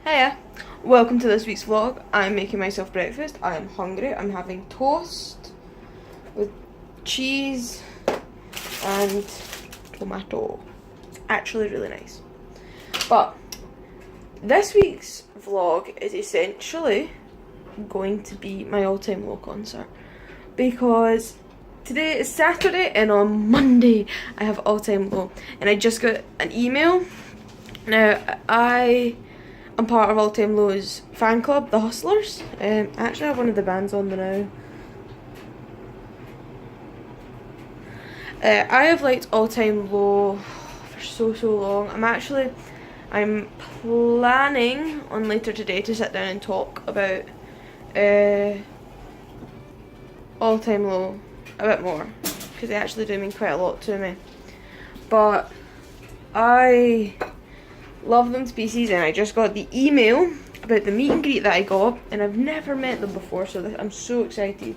Hiya, welcome to this week's vlog. I'm making myself breakfast. I am hungry. I'm having toast with cheese and tomato. It's actually really nice. But this week's vlog is essentially going to be my all-time low concert, because today is Saturday and on Monday I have all-time low, and I just got an email. Now I'm part of All Time Low's fan club, the Hustlers. I actually have one of the bands on the now. I have liked All Time Low for so long. I'm planning on later today to sit down and talk about All Time Low a bit more, because they actually do mean quite a lot to me. But I love them to pieces, and I just got the email about the meet and greet that I got, and I've never met them before, so I'm so excited.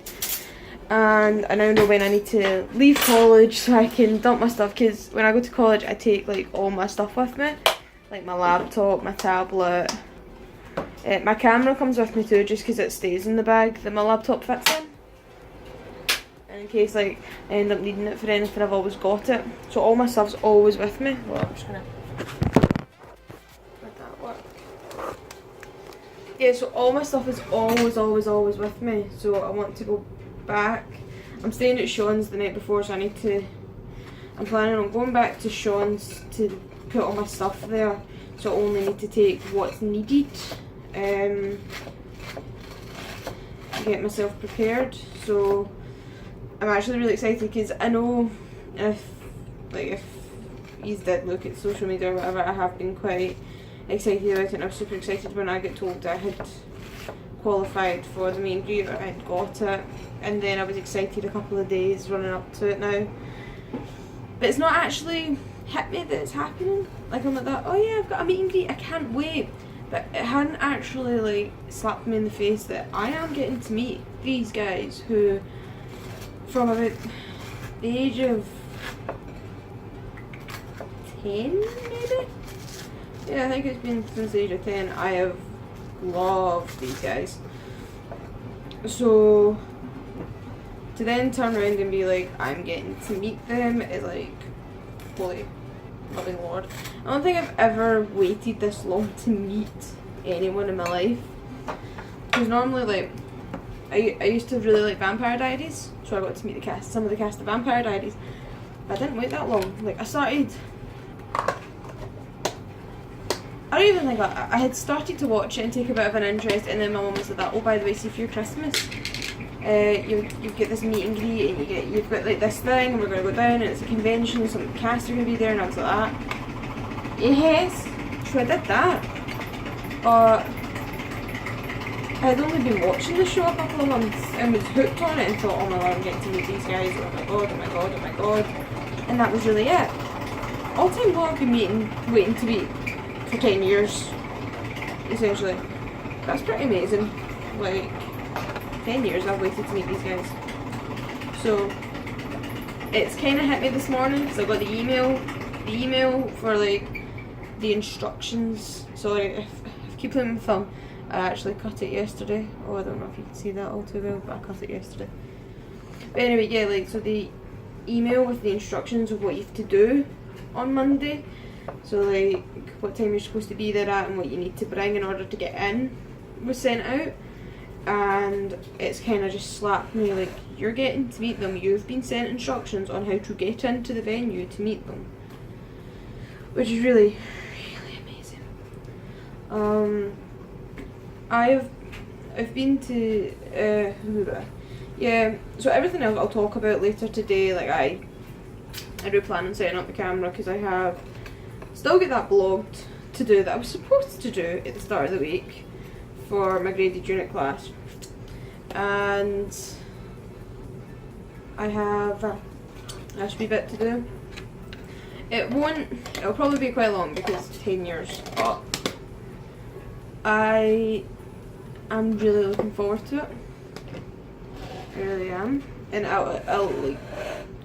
And I now know when I need to leave college so I can dump my stuff, because when I go to college I take like all my stuff with me, like my laptop, my tablet, my camera comes with me too, just because it stays in the bag that my laptop fits in, and in case like I end up needing it for anything, I've always got it. So all my stuff's always with me. Well, I'm just gonna yeah, so all my stuff is always with me. So I want to go back. I'm staying at Sean's the night before, so I'm planning on going back to Sean's to put all my stuff there. So I only need to take what's needed to get myself prepared. So I'm actually really excited, because I know if you did look at social media or whatever, I have been quite excited about it, and I was super excited when I got told I had qualified for the meet and greet, or I had got it, and then I was excited a couple of days running up to it now. But it's not actually hit me that it's happening. Like, I'm like that, oh yeah, I've got a meet and greet, I can't wait. But it hadn't actually like slapped me in the face that I am getting to meet these guys who, from about the age of 10 maybe? Yeah, I think it's been since the age of 10. I have loved these guys. So to then turn around and be like, I'm getting to meet them is like, holy loving lord. I don't think I've ever waited this long to meet anyone in my life. Because normally, like, I used to really like Vampire Diaries, so I got to meet some of the cast of Vampire Diaries. But I didn't wait that long. Like, I don't even think I had started to watch it and take a bit of an interest, and then my mum was like, oh, by the way, see, for your Christmas, you get this meet and greet, and you've got like this thing, and we're going to go down, and it's a convention, and some cast are going to be there, and I was like that. Yes, so I did that, but I had only been watching the show a couple of months, and was hooked on it, and thought, oh my god, I'm getting to meet these guys, oh my god, oh my god, oh my god, and that was really it. All Time Low I've been waiting to meet for 10 years, essentially. That's pretty amazing. Like, 10 years I've waited to meet these guys. So it's kind of hit me this morning, because I got the email for like the instructions. So like, if I keep playing my thumb, I actually cut it yesterday. Oh, I don't know if you can see that all too well, but I cut it yesterday. But anyway, yeah, like, so the email with the instructions of what you have to do on Monday, so like what time you're supposed to be there at and what you need to bring in order to get in, was sent out, and it's kind of just slapped me like, you're getting to meet them, you've been sent instructions on how to get into the venue to meet them, which is really amazing. I've been to yeah, so everything else I'll talk about later today. Like, I do plan on setting up the camera, because I have still got that blog to do that I was supposed to do at the start of the week for my graded unit class, and I have a wee bit to do. It'll probably be quite long, because it's 10 years, but I am really looking forward to it. I really am, and I'll like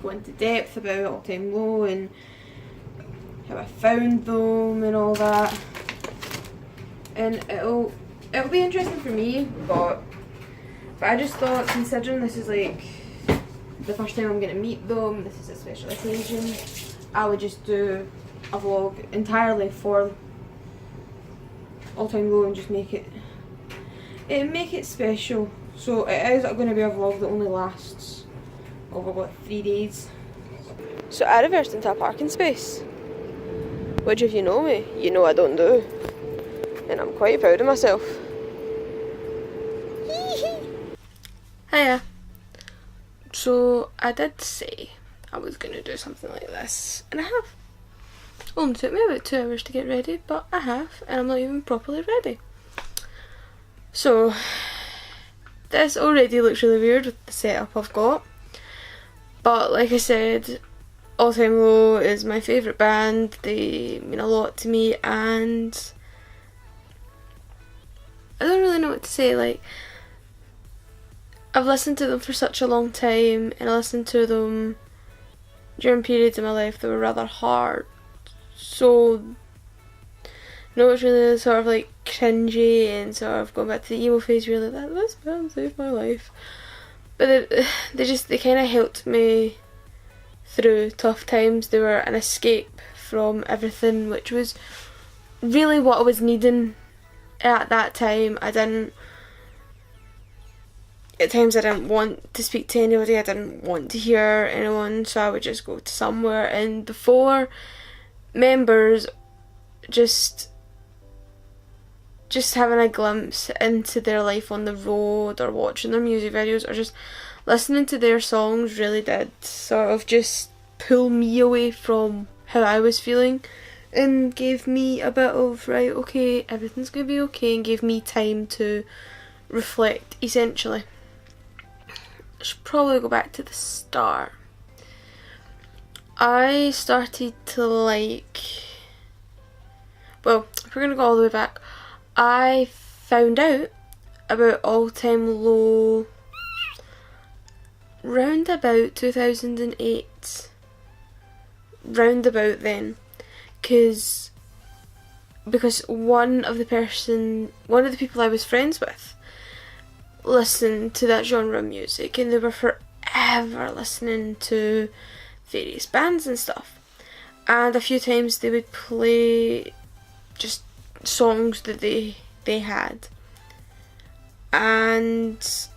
go into depth about All Time Low and how I found them and all that. and it'll be interesting for me, but I just thought, considering this is like the first time I'm going to meet them, this is a special occasion, I would just do a vlog entirely for All Time Low and just make it special. So it is going to be a vlog that only lasts over what, 3 days. So I reversed into a parking space, which if you know me, you know I don't do, and I'm quite proud of myself. Hiya. So I did say I was going to do something like this, and I have. Only took me about 2 hours to get ready, but I have, and I'm not even properly ready. So this already looks really weird with the setup I've got, but like I said, All Time Low is my favourite band. They mean a lot to me, and I don't really know what to say. Like, I've listened to them for such a long time, and I listened to them during periods in my life that were rather hard. So, you know, it's really sort of like cringy and sort of going back to the emo phase, really, that this band saved my life. But they kind of helped me through tough times. They were an escape from everything, which was really what I was needing at that time. At times I didn't want to speak to anybody, I didn't want to hear anyone, so I would just go to somewhere, and the 4 members just having a glimpse into their life on the road, or watching their music videos, or just listening to their songs really did sort of just pull me away from how I was feeling, and gave me a bit of, right, okay, everything's gonna be okay, and gave me time to reflect, essentially. I should probably go back to the start. I started to like, well, if we're going to go all the way back, I found out about All Time Low round about 2008. Round about then. Because one of the people I was friends with listened to that genre of music, and they were forever listening to various bands and stuff, and a few times they would play just songs that they had, and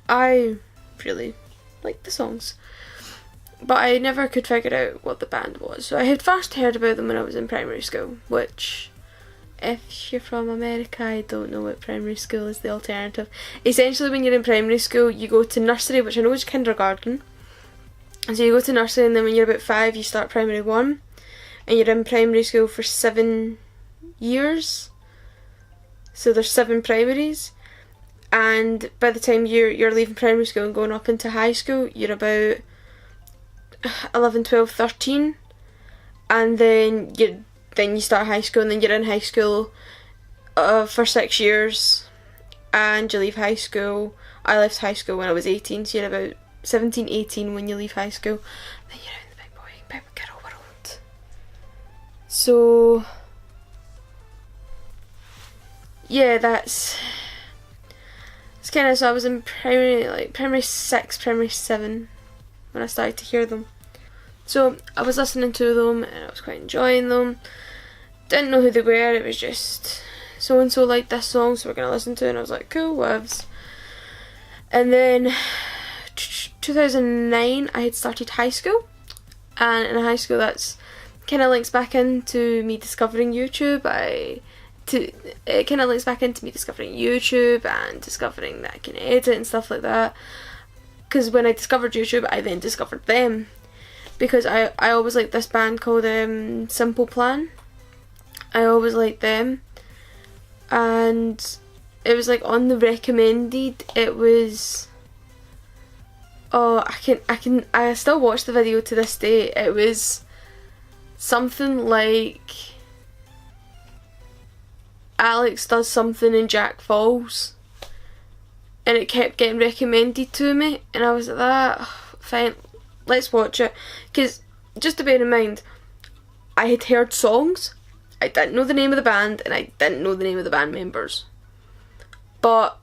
I really liked the songs, but I never could figure out what the band was. So I had first heard about them when I was in primary school, which, if you're from America, I don't know what primary school is the alternative. Essentially, when you're in primary school, you go to nursery, which I know is kindergarten. And so you go to nursery, and then when you're about 5, you start primary 1. And you're in primary school for 7 years. So there's 7 primaries. And by the time you're leaving primary school and going up into high school, you're about 11, 12, 13. And then you start high school, and then you're in high school for 6 years, and you leave high school. I left high school when I was 18, so you're about 17, 18 when you leave high school. Then you're in the big girl world. So yeah, it's kind of, so I was in primary 6, primary 7 when I started to hear them. So I was listening to them, and I was quite enjoying them. Didn't know who they were, it was just so and so liked this song, so we're going to listen to it, and I was like, cool, whatevs. And then 2009 I had started high school, and in high school that's kind of links back into me discovering YouTube. It kind of links back into me discovering YouTube and discovering that I can edit and stuff like that, because when I discovered YouTube, I then discovered them, because I always liked this band called Simple Plan. I always liked them, and it was like on the recommended, it was, oh, I still watch the video to this day. It was something like Alex does something in Jack Falls, and it kept getting recommended to me, and I was like, that, fine, let's watch it. Because just to bear in mind, I had heard songs, I didn't know the name of the band and I didn't know the name of the band members. But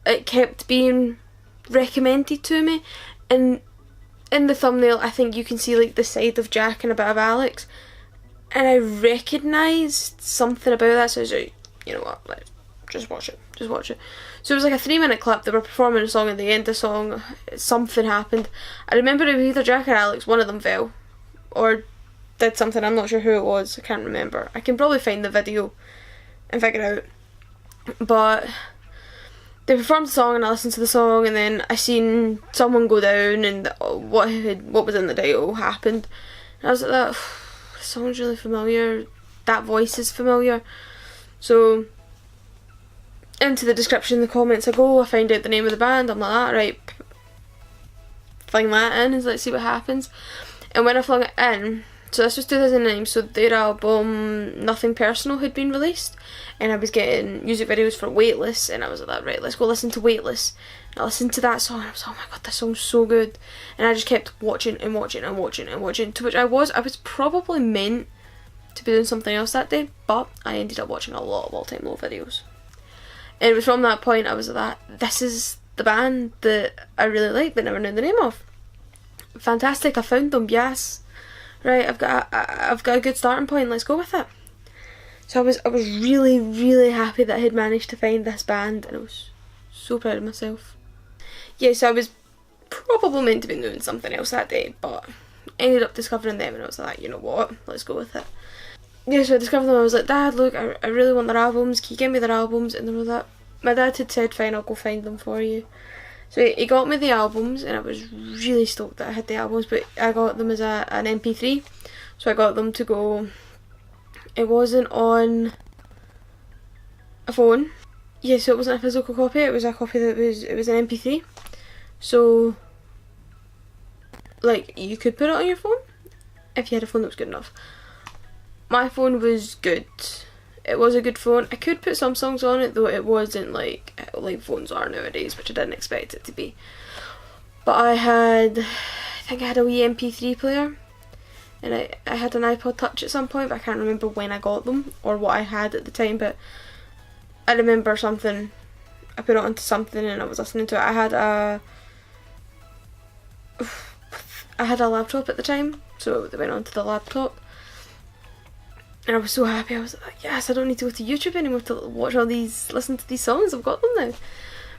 it kept being recommended to me, and in the thumbnail I think you can see like the side of Jack and a bit of Alex, and I recognised something about that, so I was like, you know what, like, just watch it. So it was like a 3-minute clip. They were performing a song, at the end of the song something happened. I remember it was either Jack or Alex, one of them fell or did something, I'm not sure who it was, I can't remember. I can probably find the video and figure it out. But they performed the song and I listened to the song, and then I seen someone go down and what was in the title happened. And I was like, that song's really familiar, that voice is familiar. So into the description, the comments I go, I find out the name of the band, I'm like, that, right, fling that in and let's see what happens. And when I flung it in, so this was 2009, so their album Nothing Personal had been released, and I was getting music videos for Weightless, and I was like, right, let's go listen to Weightless. And I listened to that song and I was like, oh my god, this song's so good. And I just kept watching and watching and watching and watching, to which I was probably meant to be doing something else that day, but I ended up watching a lot of All Time Low videos. And it was from that point I was like, this is the band that I really like but never knew the name of. Fantastic, I found them, yes. Right, I've got a good starting point, let's go with it. So I was really, really happy that I had managed to find this band, and I was so proud of myself. Yeah, so I was probably meant to be doing something else that day, but I ended up discovering them and I was like, you know what, let's go with it. Yeah, so I discovered them. I was like, Dad, look, I really want their albums, can you give me their albums? And they were like, my dad had said, fine, I'll go find them for you. So he got me the albums, and I was really stoked that I had the albums, but I got them as an MP3, so I got them to go. It wasn't on a phone. Yeah, so it wasn't a physical copy, it was a copy it was an MP3. So, like, you could put it on your phone, if you had a phone that was good enough. My phone was good. It was a good phone. I could put some songs on it, though it wasn't like phones are nowadays, which I didn't expect it to be. But I think I had a wee MP3 player, and I had an iPod Touch at some point, but I can't remember when I got them or what I had at the time, but I remember something, I put it onto something and I was listening to it. I had a laptop at the time, so they went onto the laptop. And I was so happy. I was like, yes, I don't need to go to YouTube anymore to watch listen to these songs. I've got them now.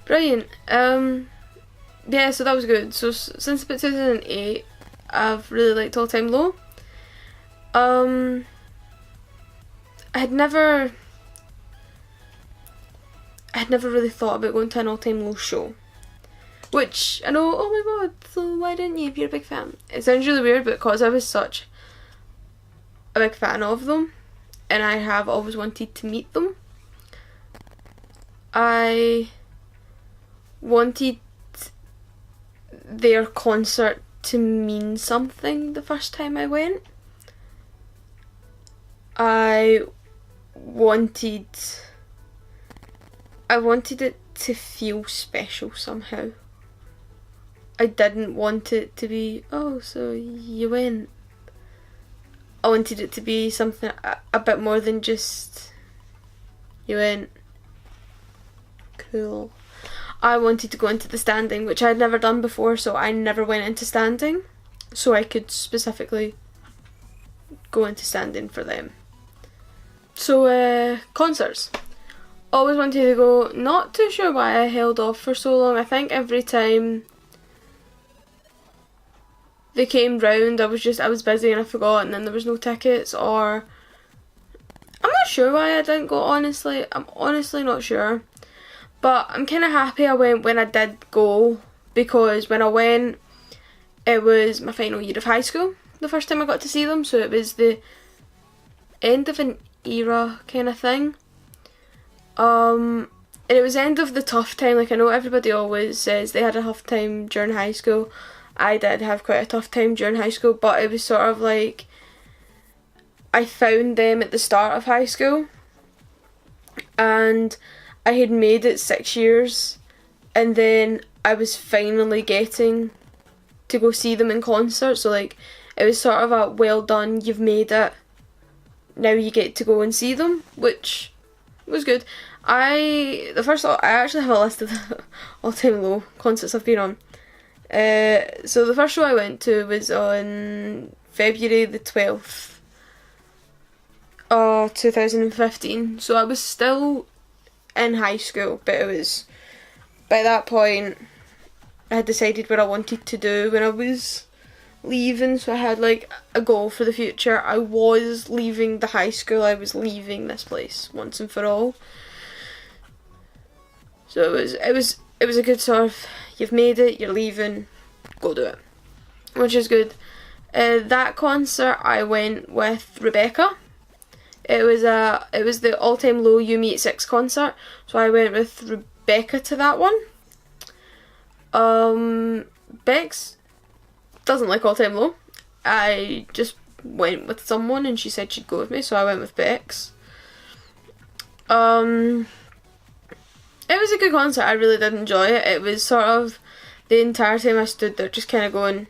Brilliant. Yeah, so that was good. So since about 2008, I've really liked All Time Low. I had never really thought about going to an All Time Low show. Which, I know, oh my god, so why didn't you if you're a big fan? It sounds really weird, but because I was such a big fan of them, and I have always wanted to meet them. I wanted their concert to mean something the first time I went. I wanted it to feel special somehow. I didn't want it to be, oh, so you went. I wanted it to be something a bit more than just, you went, cool. I wanted to go into the standing, which I had never done before, so I never went into standing, so I could specifically go into standing for them. So, concerts. Always wanted to go, not too sure why I held off for so long. I think every time they came round, I was busy and I forgot, and then there was no tickets, or I'm not sure why I didn't go, honestly. I'm honestly not sure. But I'm kind of happy I went when I did go, because when I went, it was my final year of high school, the first time I got to see them, so it was the end of an era kind of thing. And it was the end of the tough time. Like, I know everybody always says they had a tough time during high school. I did have quite a tough time during high school, but it was sort of like I found them at the start of high school, and I had made it 6 years, and then I was finally getting to go see them in concert. So like, it was sort of a well done, you've made it now you get to go and see them, which was good. I actually have a list of the all-time low concerts I've been on. So the first show I went to was on February the 12th, 2015. So I was still in high school, but it was, by that point, I had decided what I wanted to do when I was leaving, so I had like a goal for the future. I was leaving the high school, I was leaving this place once and for all. So it was a good sort of, you've made it, you're leaving, go do it, which is good. That concert I went with Rebecca. It was the all-time low You Me at 6 concert, so I went with Rebecca to that one. Bex doesn't like all-time low. I just went with someone and she said she'd go with me, so I went with Bex. It was a good concert, I really did enjoy it. It was sort of, the entire time I stood there just kind of going,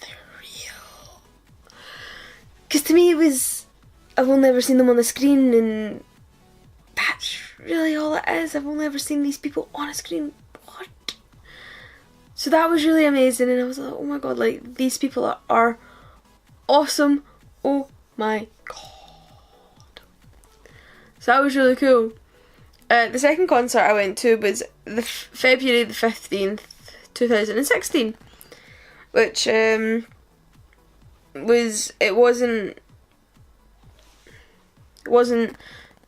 they're real. Because to me it was, I've only ever seen them on the screen and that's really all it is. I've only ever seen these people on a screen. What? So that was really amazing and I was like, oh my god, like these people are awesome. Oh my god. So that was really cool. The second concert I went to was February the 15th, 2016, which wasn't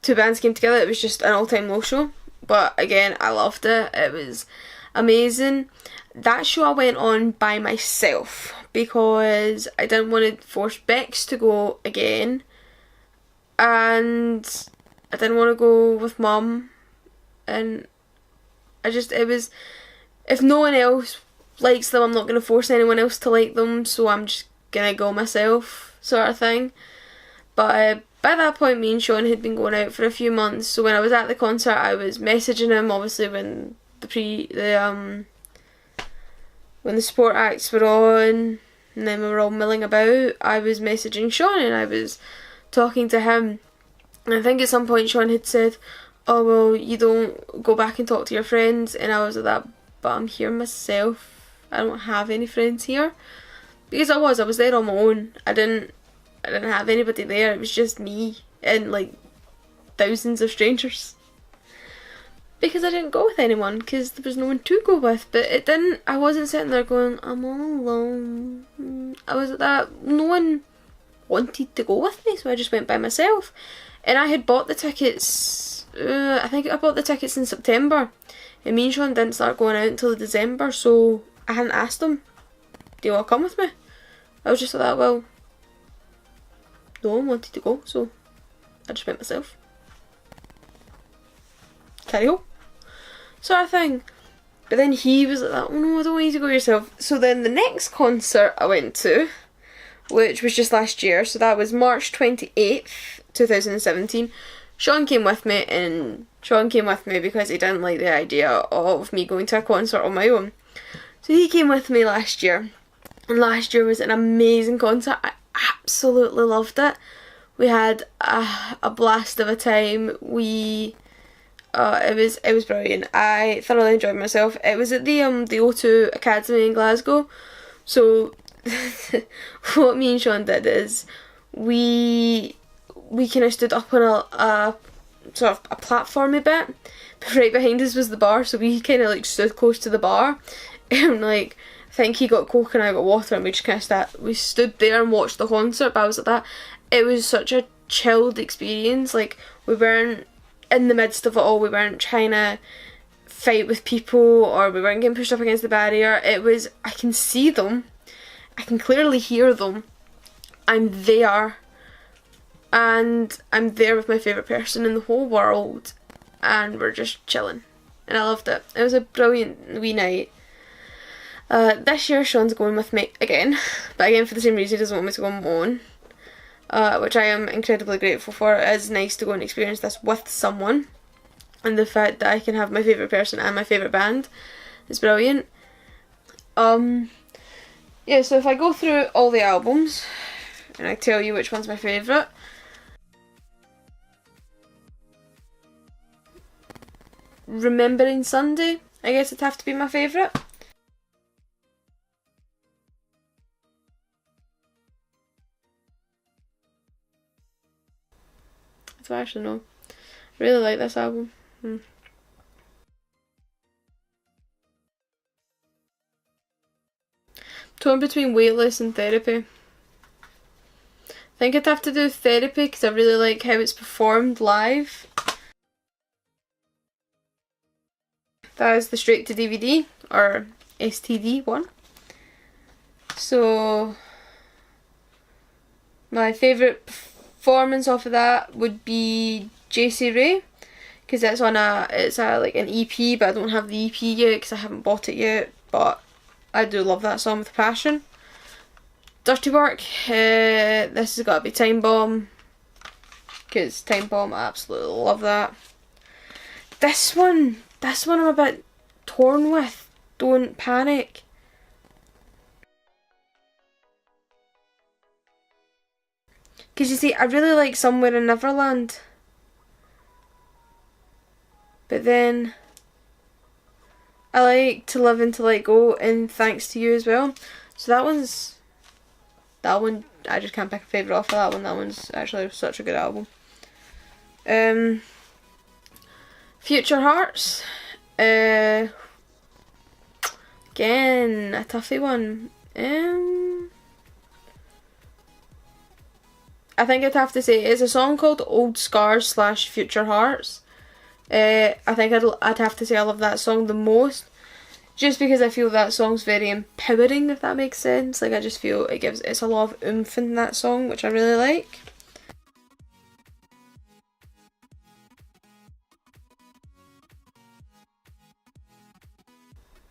two bands came together, it was just an all-time low show, but again, I loved it, it was amazing. That show I went on by myself because I didn't want to force Bex to go again, and I didn't want to go with Mum, and it was, if no one else likes them, I'm not going to force anyone else to like them, so I'm just going to go myself, sort of thing. But by that point, me and Sean had been going out for a few months, so when I was at the concert, I was messaging him, obviously, when the support acts were on, and then we were all milling about, I was messaging Sean, and I was talking to him. And I think at some point Sean had said, oh well, you don't go back and talk to your friends, and I was like that, but I'm here myself, I don't have any friends here, because I was there on my own. I didn't have anybody there, it was just me and like thousands of strangers, because I didn't go with anyone, because there was no one to go with. But I wasn't sitting there going, I'm all alone. I was like that, no one wanted to go with me, so I just went by myself. And I had bought the tickets, I think I bought the tickets in September, and me and Sean didn't start going out until December, so I hadn't asked them, do you want to come with me? I was just like that, well, no one wanted to go, so I just went myself. Carry on. Sort of thing. But then he was like that, oh no, I don't want you to go yourself. So then the next concert I went to, which was just last year, so that was March 28th, 2017. Sean came with me, and Sean came with me because he didn't like the idea of me going to a concert on my own. So he came with me last year, and last year was an amazing concert. I absolutely loved it. We had a blast of a time. It was brilliant. I thoroughly enjoyed myself. It was at the O2 Academy in Glasgow. So what me and Sean did is we kind of stood up on a sort of a platformy bit, but right behind us was the bar, so we kind of like stood close to the bar, and like I think he got Coke and I got water, and we just kind of we stood there and watched the concert. But I was like that, it was such a chilled experience. Like, we weren't in the midst of it all, we weren't trying to fight with people, or we weren't getting pushed up against the barrier. It was, I can see them, I can clearly hear them, I'm there, and I'm there with my favourite person in the whole world, and we're just chilling, and I loved it. It was a brilliant wee night. This year Sean's going with me again, but again for the same reason, he doesn't want me to go on my own, which I am incredibly grateful for. It is nice to go and experience this with someone, and the fact that I can have my favourite person and my favourite band is brilliant. Yeah, so if I go through all the albums, and I tell you which one's my favourite. Remembering Sunday, I guess it'd have to be my favourite. I don't actually know. I really like this album. Torn between Weightless and Therapy. I think I'd have to do Therapy because I really like how it's performed live. That is the straight to DVD or STD one. So my favourite performance off of that would be JC Ray, because it's on like an EP, but I don't have the EP yet because I haven't bought it yet, but I do love that song with passion. Dirty Work, this has got to be Time Bomb, because Time Bomb, I absolutely love that. This one I'm a bit torn with, Don't Panic. Because you see, I really like Somewhere in Neverland, but then I like To Live and To Let Go and Thanks to You as well. So that one I just can't pick a favourite off of that one. That one's actually such a good album. Future Hearts. Again, a toughy one. I think I'd have to say it's a song called Old Scars / Future Hearts. I think I'd have to say I love that song the most, just because I feel that song's very empowering, if that makes sense. Like, I just feel it's a lot of oomph in that song, which I really like.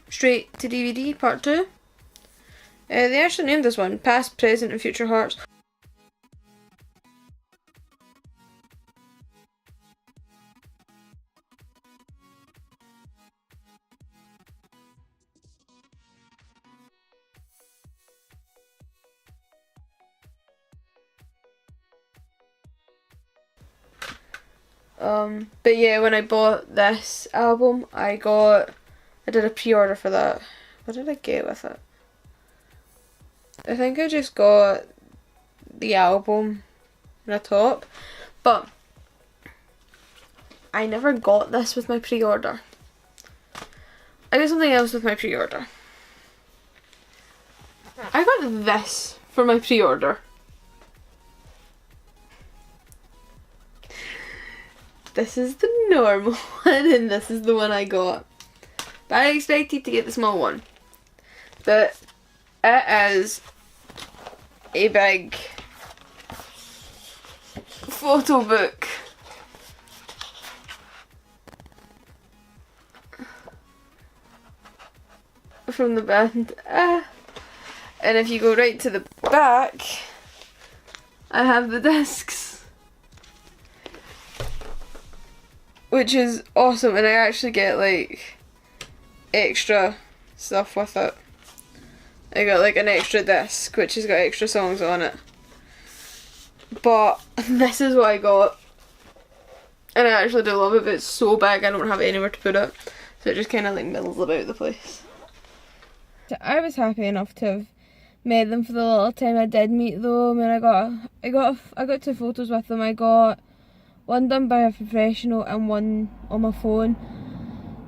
Straight to DVD Part 2. They actually named this one Past, Present and Future Hearts. But yeah, when I bought this album, I did a pre-order for that. What did I get with it? I think I just got the album and a top, but I never got this with my pre-order. I got something else with my pre-order. I got this for my pre-order. This is the normal one and this is the one I got. But I expected to get the small one. But it is a big photo book. From the band. And if you go right to the back, I have the discs. Which is awesome, and I actually get like extra stuff with it. I got like an extra disc which has got extra songs on it. But this is what I got. And I actually do love it, but it's so big I don't have anywhere to put it. So it just kinda like middles about the place. I was happy enough to have met them for the little time I did meet them, and I got 2 photos with them. I got one done by a professional and one on my phone.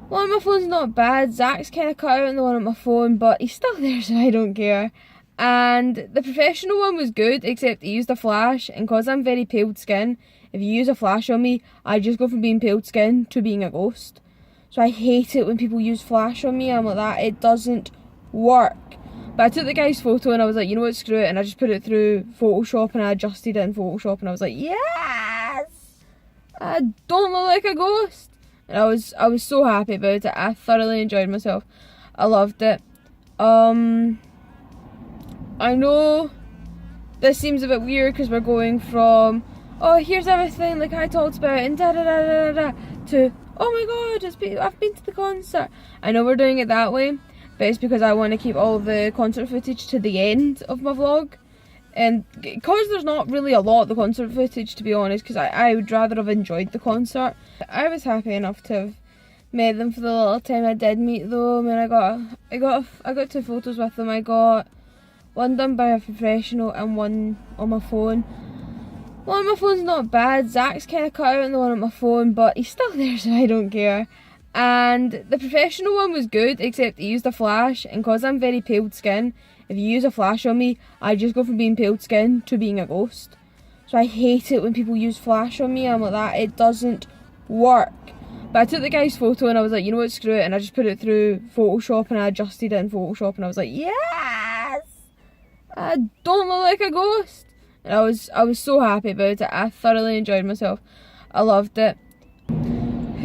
One on my phone's not bad. Zach's kind of cut out on the one on my phone, but he's still there, so I don't care. And the professional one was good, except he used a flash, and because I'm very pale skin, if you use a flash on me, I just go from being pale skin to being a ghost. So I hate it when people use flash on me. I'm like, that, it doesn't work. But I took the guy's photo and I was like, you know what, screw it, and I just put it through Photoshop and I adjusted it in Photoshop and I was like, yes! I don't look like a ghost. And I was so happy about it. I thoroughly enjoyed myself. I loved it. I know this seems a bit weird because we're going from, oh, here's everything like I talked about and da da da da da, to, oh my god, I've been to the concert. I know we're doing it that way, but it's because I want to keep all the concert footage to the end of my vlog. And because there's not really a lot of the concert footage, to be honest, because I would rather have enjoyed the concert. I was happy enough to have met them for the little time I did meet them, and I got 2 photos with them. I got one done by a professional and one on my phone. One on my phone's not bad. Zach's kind of cut out on the one on my phone, but he's still there, so I don't care. And the professional one was good, except he used a flash, and because I'm very pale skin, if you use a flash on me, I just go from being pale skin to being a ghost. So I hate it when people use flash on me. I'm like, that, it doesn't work. But I took the guy's photo and I was like, you know what, screw it, and I just put it through Photoshop and I adjusted it in Photoshop, and I was like, yes! I don't look like a ghost. And I was so happy about it. I thoroughly enjoyed myself. I loved it.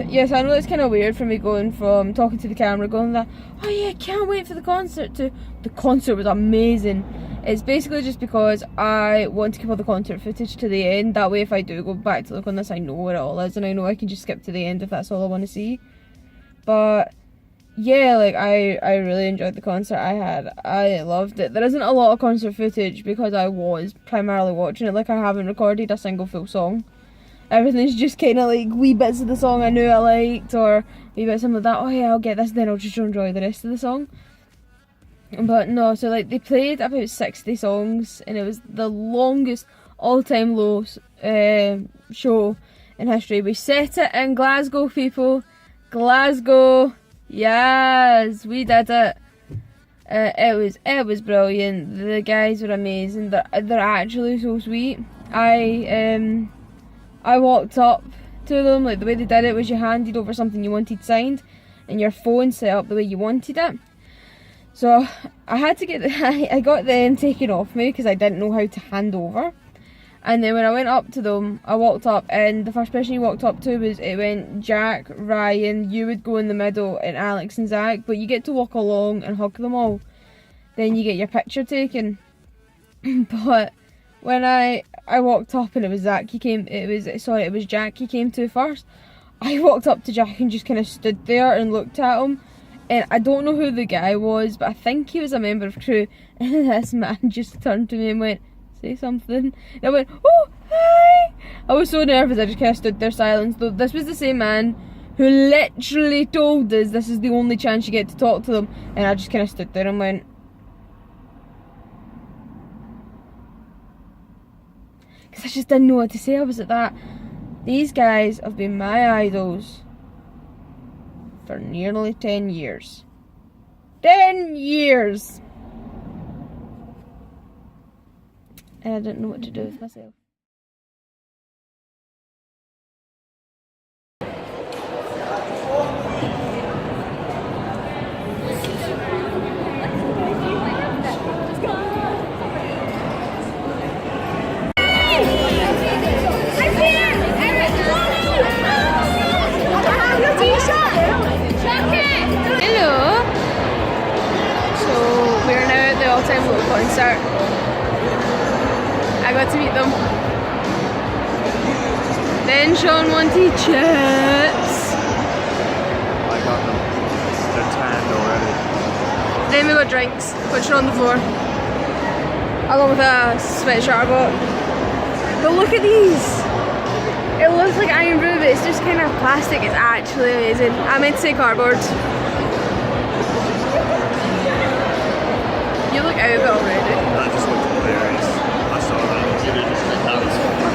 Yes, I know it's kind of weird for me going from talking to the camera, going that, oh yeah, can't wait for the concert, to the concert was amazing. It's basically just because I want to keep all the concert footage to the end. That way if I do go back to look on this, I know where it all is, and I know I can just skip to the end if that's all I want to see. But yeah, like I really enjoyed the concert I loved it. There isn't a lot of concert footage because I was primarily watching it. Like, I haven't recorded a single full song. Everything's just kind of like wee bits of the song I knew I liked, or wee bits of that, oh yeah, I'll get this, then I'll just enjoy the rest of the song. But no, so like they played about 60 songs, and it was the longest all-time low show in history. We set it in Glasgow, people. Glasgow, yes, we did it. It was brilliant. The guys were amazing. They're actually so sweet. I walked up to them, like the way they did it was you handed over something you wanted signed and your phone set up the way you wanted it. So I had to I got them taken off me because I didn't know how to hand over. And then when I went up to them, I walked up, and the first person you walked up to it went Jack, Ryan, you would go in the middle, and Alex and Zach, but you get to walk along and hug them all. Then you get your picture taken. But when I walked up and it was Jack he came to first. I walked up to Jack and just kind of stood there and looked at him, and I don't know who the guy was, but I think he was a member of crew, and this man just turned to me and went, say something, and I went, oh hi. I was so nervous, I just kind of stood there silent. Though this was the same man who literally told us this is the only chance you get to talk to them, and I just kind of stood there and went, because I just didn't know what to say. I was like that. These guys have been my idols for nearly 10 years. 10 years! And I didn't know what to do with myself. All-time low concert. I got to meet them. Then Sean wanted chips. I got them. They're tanned already. Then we got drinks, which are on the floor, along with a sweatshirt I got. But look at these. It looks like iron brew, but it's just kind of plastic. It's actually amazing. I meant to say cardboard. You look out of it already. That just looked hilarious. I saw that. That was fun.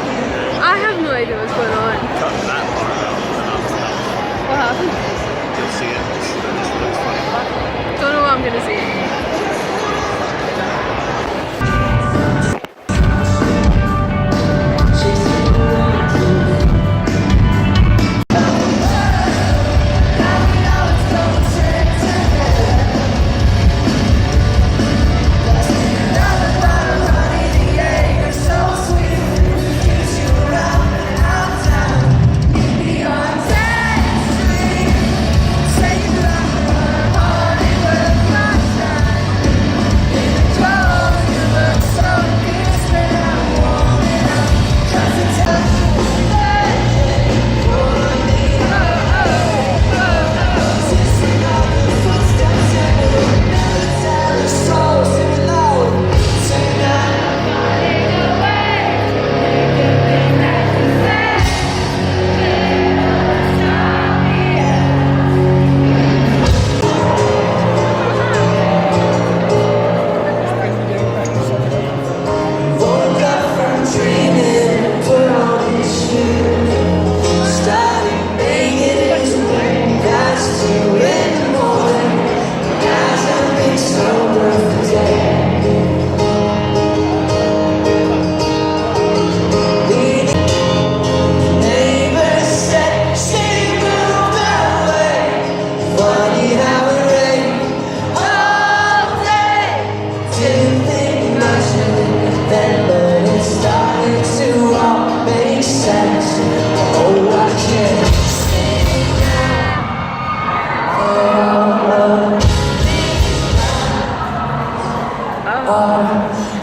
I have no idea what's going on. Cut that part out. What happened? You'll see it. It just looks funny. Don't know what I'm gonna see.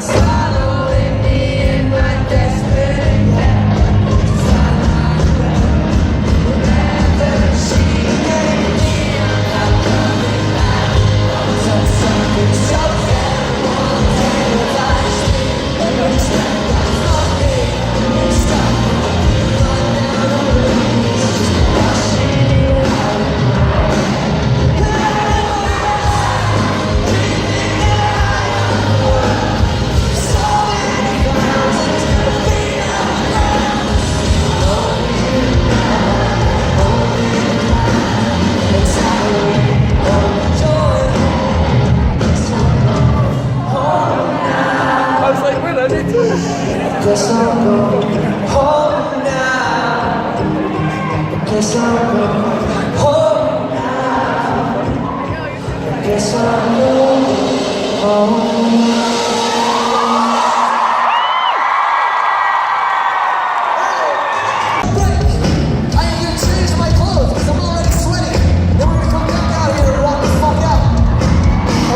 Swallowing me in my desperate whenever she gave me, I'm not coming back. Something so terrible, I was like, well, I did too. guess I'll go home now. Guess I'll go home now. Guess I'll go home. I am gonna change my clothes because I'm already sweating. Then we're gonna come back out here and rock the fuck out.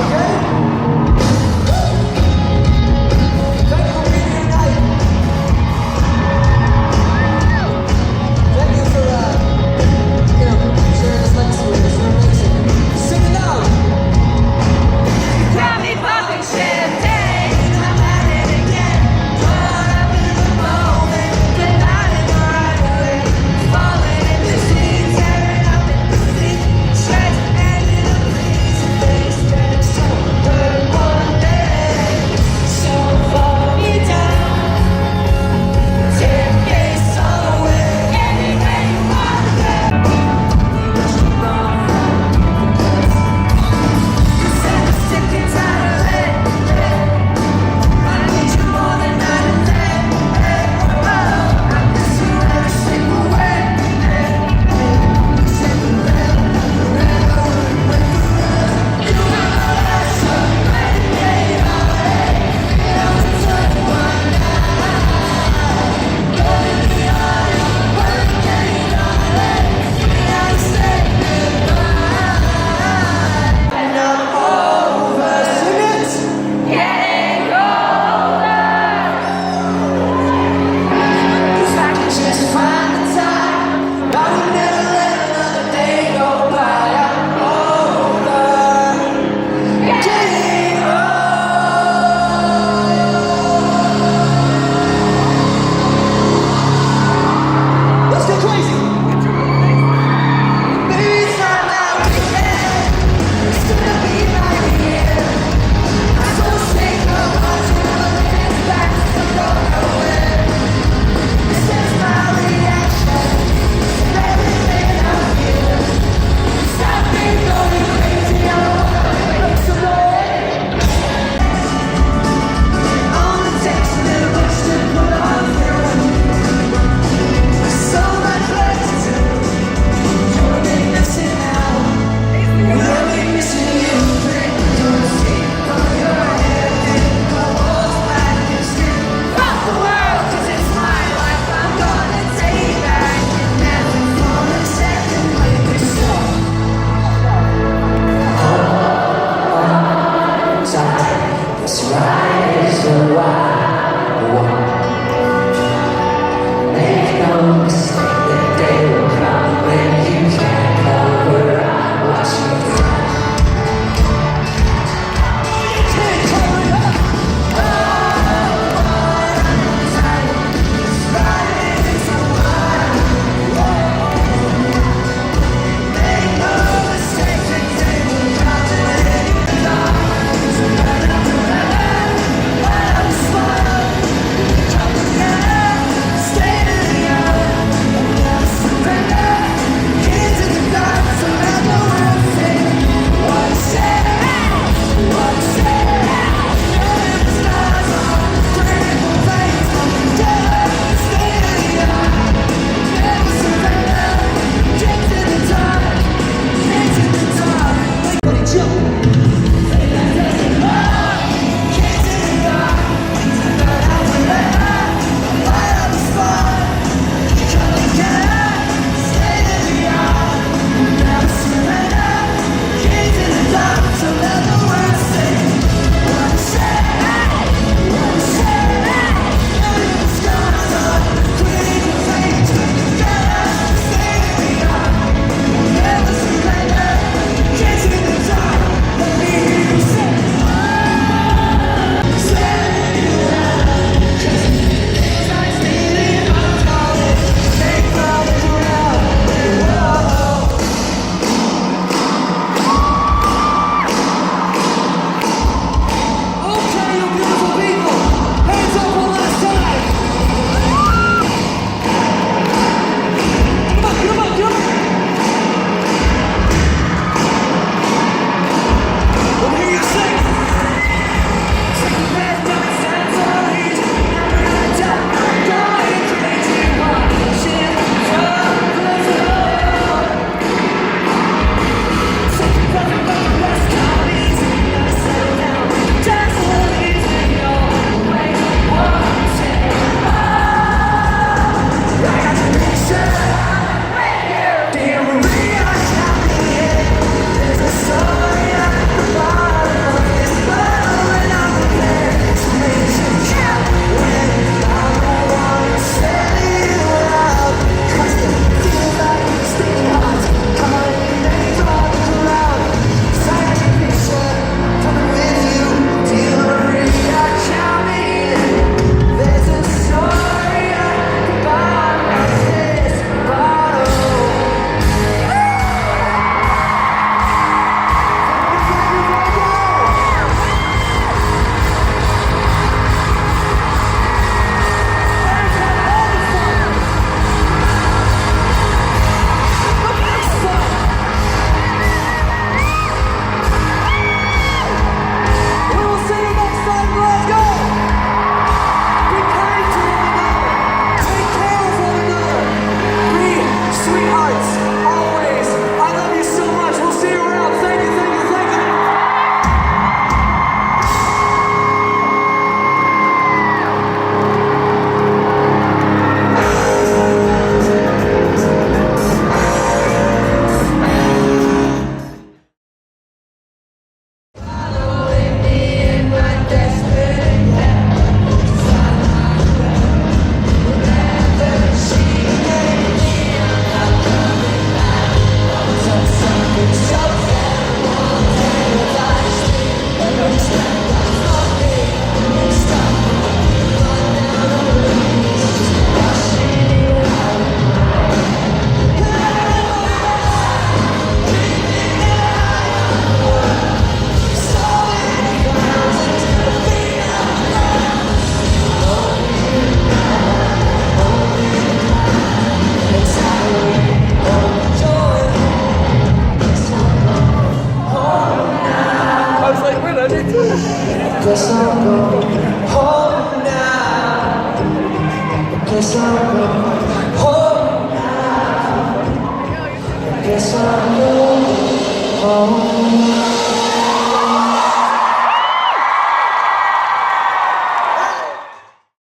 Okay? Thank you for being here tonight. Thank you for, sharing this legacy with us. You're amazing. Sing it loud. Got me popping champagne, I'm at it again. Caught up in the moment, but not in the right way. Falling in the sheets, tearing up in the seat. Shreds and little pieces, they spread so good one day. So fall me down, take me somewhere, anywhere you want to go. Said I'm sick and tired of it. I need you more than night and day. I miss you every single way. If I could just find the time, I would never let another day go by. I'm over getting old. Let's go crazy. Maybe it's not now we can. It's gonna be right here. I'm so sick of watching other hands back to go nowhere. This is my reaction to everything I feel. Stop me going crazy, I wanna make some noise. Only takes a little push to put on through. So much left to do. You're really missing out. We'll be missing you. Don't see on your head and the walls back and still. Fuck the world, 'cause it's my life. I'm gonna take back. Never for a second with this song. Time is right as the wine.